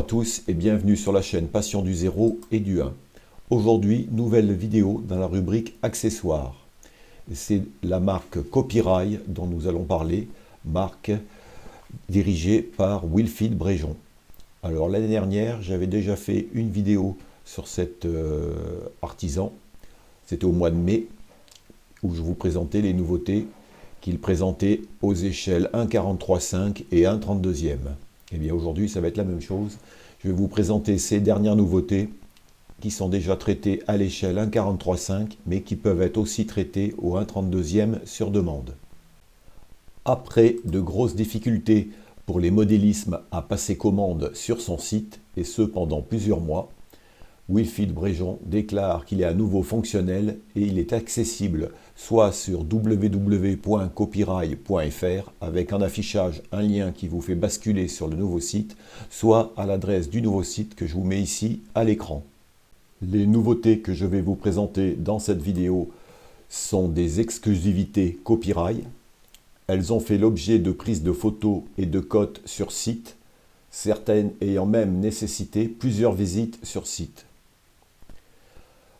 tous et bienvenue sur la chaîne Passion du 0 et du 1. Aujourd'hui, nouvelle vidéo dans la rubrique accessoires. C'est la marque Copirail dont nous allons parler, marque dirigée par Wilfried Bréjon. Alors l'année dernière, j'avais déjà fait une vidéo sur cet artisan. C'était au mois de mai où je vous présentais les nouveautés qu'il présentait aux échelles 1,43,5 et 1,32e. Et bien aujourd'hui, ça va être la même chose. Je vais vous présenter ces dernières nouveautés qui sont déjà traitées à l'échelle 1,43,5, mais qui peuvent être aussi traitées au 1,32e sur demande. Après de grosses difficultés pour les modélismes à passer commande sur son site, et ce pendant plusieurs mois, Wilfried Bréjon déclare qu'il est à nouveau fonctionnel et il est accessible soit sur www.copirail.fr avec un affichage, un lien qui vous fait basculer sur le nouveau site, soit à l'adresse du nouveau site que je vous mets ici à l'écran. Les nouveautés que je vais vous présenter dans cette vidéo sont des exclusivités Copirail. Elles ont fait l'objet de prises de photos et de cotes sur site, certaines ayant même nécessité plusieurs visites sur site.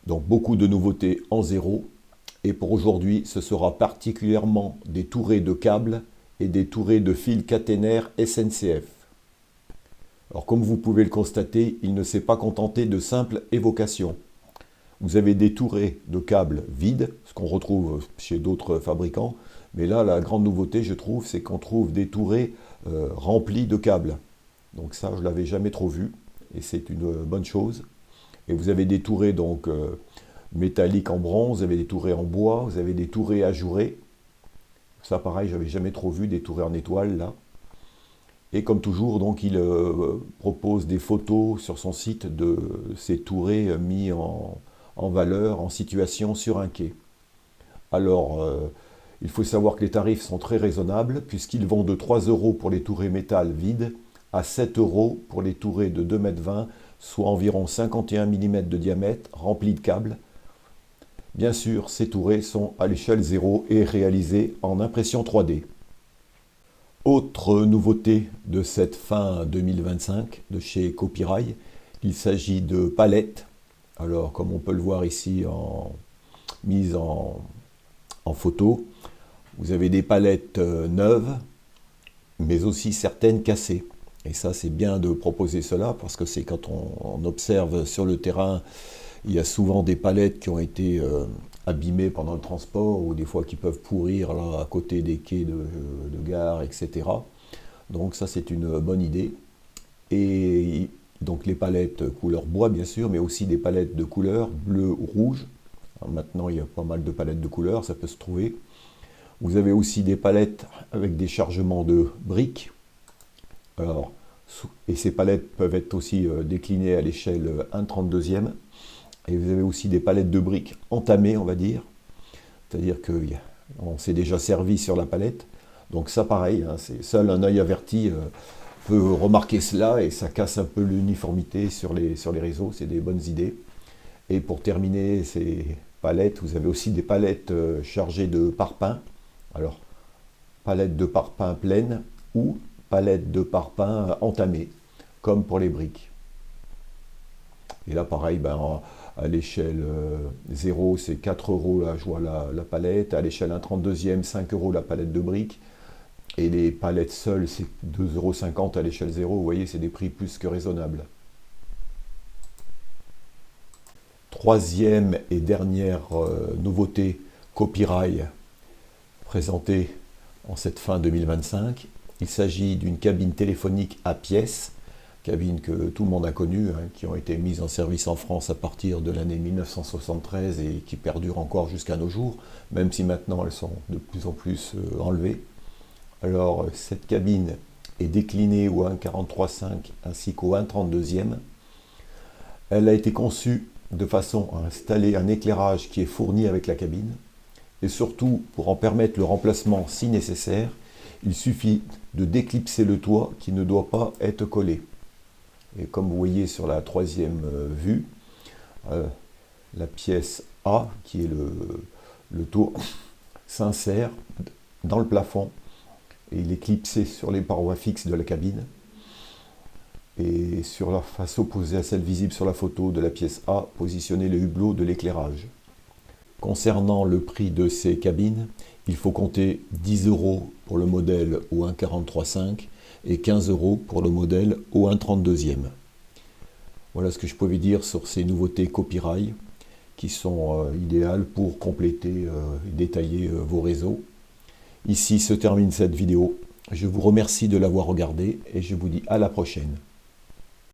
Donc beaucoup de nouveautés en zéro. Et pour aujourd'hui, ce sera particulièrement des tourées de câbles et des tourées de fils caténaires SNCF. Alors comme vous pouvez le constater, il ne s'est pas contenté de simples évocations. Vous avez des tourées de câbles vides, ce qu'on retrouve chez d'autres fabricants. Mais là, la grande nouveauté, je trouve, c'est qu'on trouve des tourées remplies de câbles. Donc ça, je ne l'avais jamais trop vu. Et c'est une bonne chose. Et vous avez des tourées donc métalliques en bronze, vous avez des tourées en bois, vous avez des tourées ajourées. Ça pareil, j'avais jamais trop vu des tourées en étoile là. Et comme toujours, donc il propose des photos sur son site de ces tourées mis en valeur, en situation sur un quai. Alors, il faut savoir que les tarifs sont très raisonnables puisqu'ils vont de 3 € pour les tourées métal vides à 7 € pour les tourées de 2,20 m, soit environ 51 mm de diamètre, remplis de câbles. Bien sûr, ces tourées sont à l'échelle 0 et réalisées en impression 3D. Autre nouveauté de cette fin 2025 de chez Copirail, il s'agit de palettes. Alors, comme on peut le voir ici mise en photo, vous avez des palettes neuves, mais aussi certaines cassées. Et ça, c'est bien de proposer cela, parce que c'est quand on observe sur le terrain, il y a souvent des palettes qui ont été abîmées pendant le transport, ou des fois qui peuvent pourrir là, à côté des quais de gare, etc. Donc ça, c'est une bonne idée. Et donc les palettes couleur bois, bien sûr, mais aussi des palettes de couleur bleu ou rouge. Alors, maintenant, il y a pas mal de palettes de couleurs, ça peut se trouver. Vous avez aussi des palettes avec des chargements de briques. Alors, et ces palettes peuvent être aussi déclinées à l'échelle 1,32e. Et vous avez aussi des palettes de briques entamées, on va dire. C'est-à-dire qu'on s'est déjà servi sur la palette. Donc ça, pareil, hein, seul un œil averti peut remarquer cela et ça casse un peu l'uniformité sur les réseaux. C'est des bonnes idées. Et pour terminer ces palettes, vous avez aussi des palettes chargées de parpaings. Alors, palettes de parpaings pleines ou palette de parpaings entamées, comme pour les briques. Et là, pareil, à l'échelle 0, c'est 4 € là, je vois la palette. À l'échelle 1,32e, 5 € la palette de briques. Et les palettes seules, c'est 2,50 € à l'échelle 0. Vous voyez, c'est des prix plus que raisonnables. Troisième et dernière nouveauté Copirail présentée en cette fin 2025. Il s'agit d'une cabine téléphonique à pièces, cabine que tout le monde a connue, hein, qui ont été mises en service en France à partir de l'année 1973 et qui perdurent encore jusqu'à nos jours, même si maintenant elles sont de plus en plus enlevées. Alors cette cabine est déclinée au 1,43,5 ainsi qu'au 1,32e. Elle a été conçue de façon à installer un éclairage qui est fourni avec la cabine, et surtout pour en permettre le remplacement si nécessaire, il suffit de déclipser le toit qui ne doit pas être collé. Et comme vous voyez sur la troisième vue, la pièce A, qui est le toit, s'insère dans le plafond et il est clipsé sur les parois fixes de la cabine. et sur la face opposée à celle visible sur la photo de la pièce A, positionnez le hublot de l'éclairage. Concernant le prix de ces cabines, il faut compter 10 € pour le modèle au 1,43,5 et 15 € pour le modèle au 1,32e. Voilà ce que je peux vous dire sur ces nouveautés Copirail qui sont idéales pour compléter et détailler vos réseaux. Ici se termine cette vidéo. Je vous remercie de l'avoir regardée et je vous dis à la prochaine.